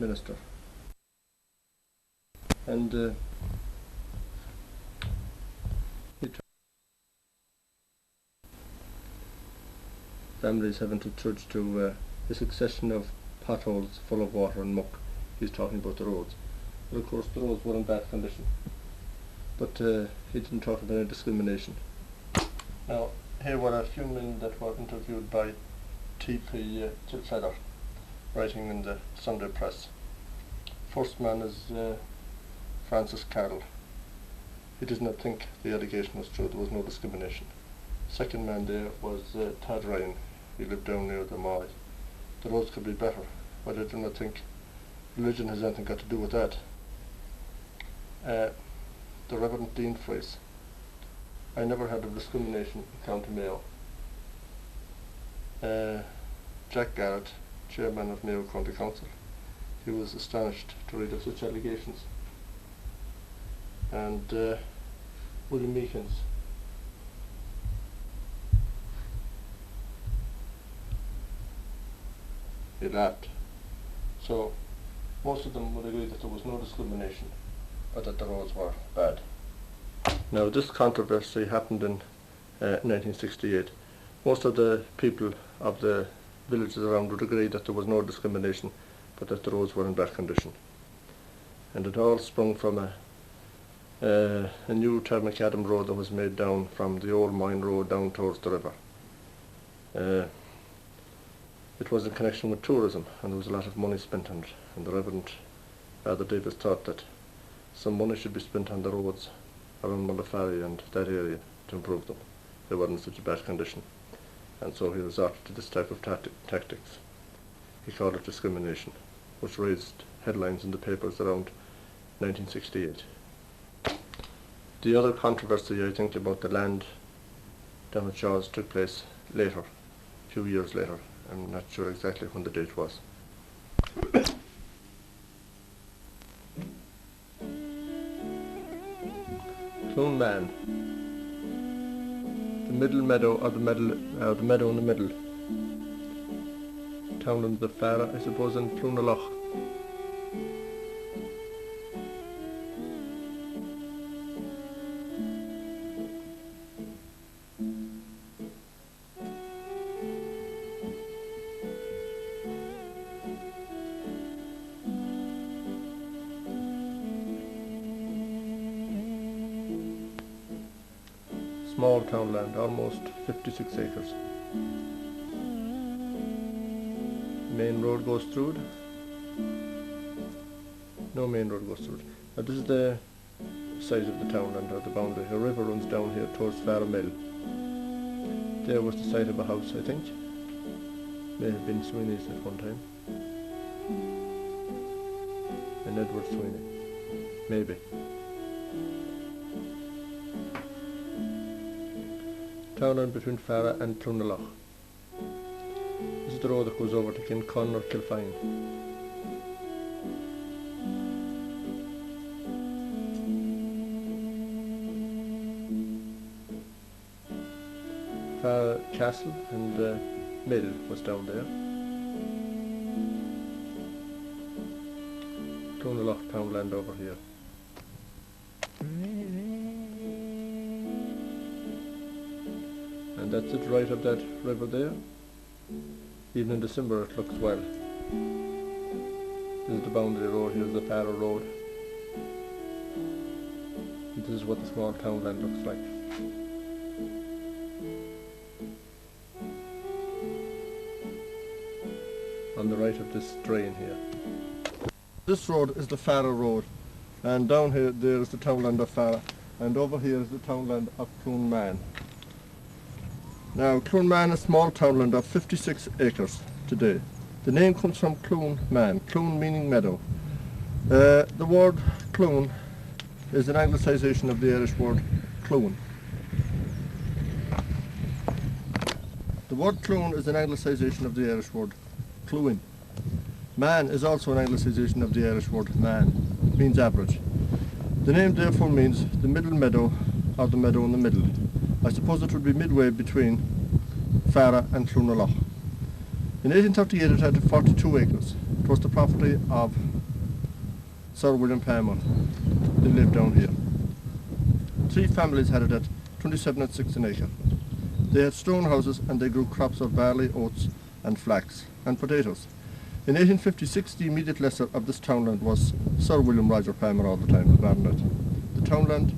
minister. And families having to trudge through a succession of potholes full of water and muck. He's talking about the roads. But of course the roads were in bad condition. But he didn't talk about any discrimination. Now, here were a few men that were interviewed by T.P. Feather, writing in the Sunday press. First man is Francis Carroll. He does not think the allegation was true, there was no discrimination. Second man there was Todd Ryan. He lived down near the mall. The roads could be better, but I do not think religion has anything got to do with that. The Reverend Dean Frace. I never heard of discrimination in County Mayo. Jack Garrett, chairman of Mayo County Council. He was astonished to read of such allegations. And William Meekins. He laughed. So most of them would agree that there was no discrimination, but that the roads were bad. Now this controversy happened in 1968. Most of the people of the villages around would agree that there was no discrimination, but that the roads were in bad condition. And it all sprung from a new Termacadam road that was made down from the old mine road down towards the river. It was in connection with tourism, and there was a lot of money spent on it, and the Reverend Father Davis thought that some money should be spent on the roads around Mullafarry and that area to improve them. They weren't in such a bad condition, and so he resorted to this type of tactics. He called it discrimination, which raised headlines in the papers around 1968. The other controversy, I think, about the land down at Shaw's took place later, a few years later. I'm not sure exactly when the date was. Cloonmaan, the middle meadow, or the meadow in the middle. Townland of the Fara, I suppose, in Cloonaloch. Small townland, almost 56 acres. Main road goes through it. No main road goes through it. Now this is the size of the townland, or the boundary. A river runs down here towards Farra Mill. There was the site of a house, I think. May have been Sweeney's at one time. And Edward Sweeney. Maybe. Townland between Farra and Cloonaloch. This is the road that goes over to Kincon or Kilfine. Farra Castle and Mill was down there. Cloonaloch townland over here. And that's it, right up that river there. Even in December it looks well. This is the boundary road, here's the Farra road. And this is what the small townland looks like. On the right of this drain here. This road is the Farra road, and down here there is the townland of Farra, and over here is the townland of Cloonmaan. Now, Cloonmaan is a small townland of 56 acres today. The name comes from Cloonmaan, Cloon meaning meadow. The word Cloon is an anglicisation of the Irish word Cloon. The word Cloon is an anglicisation of the Irish word Cloin. Man is also an anglicisation of the Irish word man, means average. The name therefore means the middle meadow, or the meadow in the middle. I suppose it would be midway between Farra and Cloonaloch. In 1838 it had 42 acres. It was the property of Sir William Palmer. They lived down here. 3 families had it at 27 and 6 an acre. They had stone houses and they grew crops of barley, oats and flax and potatoes. In 1856 the immediate lesser of this townland was Sir William Roger Palmer all the time, the baronet. The townland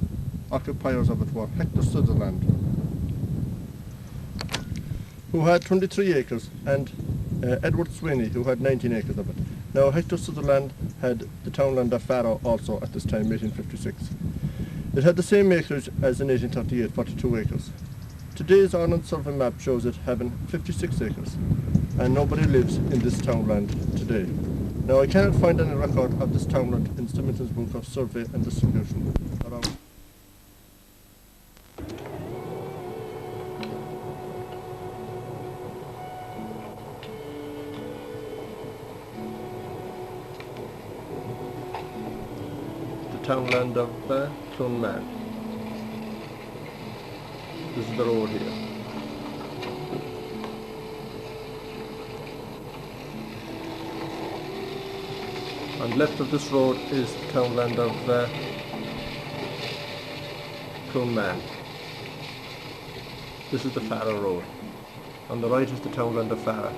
occupiers of it were Hector Sutherland, who had 23 acres, and Edward Sweeney, who had 19 acres of it. Now Hector Sutherland had the townland of Farrow also at this time, 1856. It had the same acreage as in 1838, 42 acres. Today's Ireland survey map shows it having 56 acres, and nobody lives in this townland today. Now I cannot find any record of this townland in Stevenson's book of survey and distribution around. The townland of Cloonmaan. This is the road here. On left of this road is the townland of Cloonmaan. This is the Farrow Road. On the right is the townland of Farrow.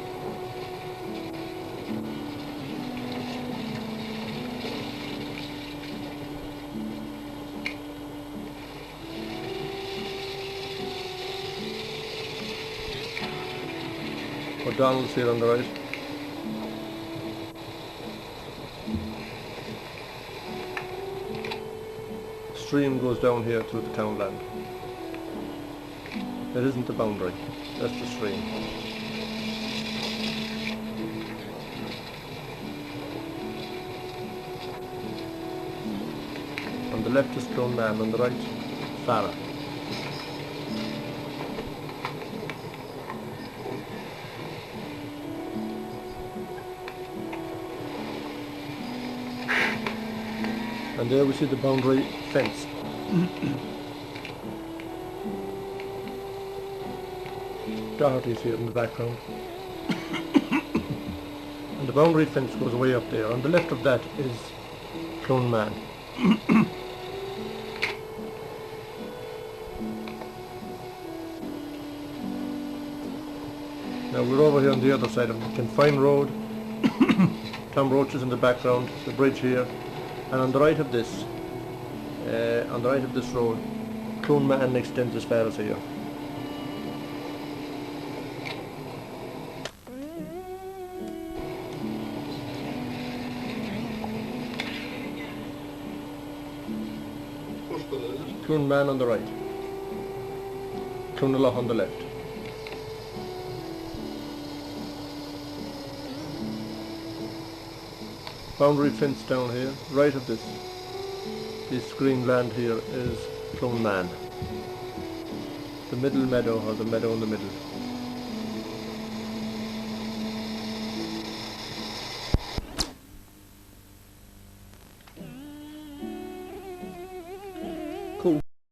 O'Donnell's here on the right. Stream goes down here to the townland. It isn't the boundary, that's the stream. On the left is Cloonmaan, on the right, Farrow. And there we see the boundary fence. Doherty's here in the background. And the boundary fence goes way up there. On the left of that is Cloonmaan. Now we're over here on the other side of the Confine Road. Tom Roach is in the background, the bridge here. And on the right of this road, Cloonmaan extends as far as here. Cloonmaan on the right, Cloonaloch on the left. Boundary fence down here, right of this green land here is Cloonmaan. The middle meadow, or the meadow in the middle.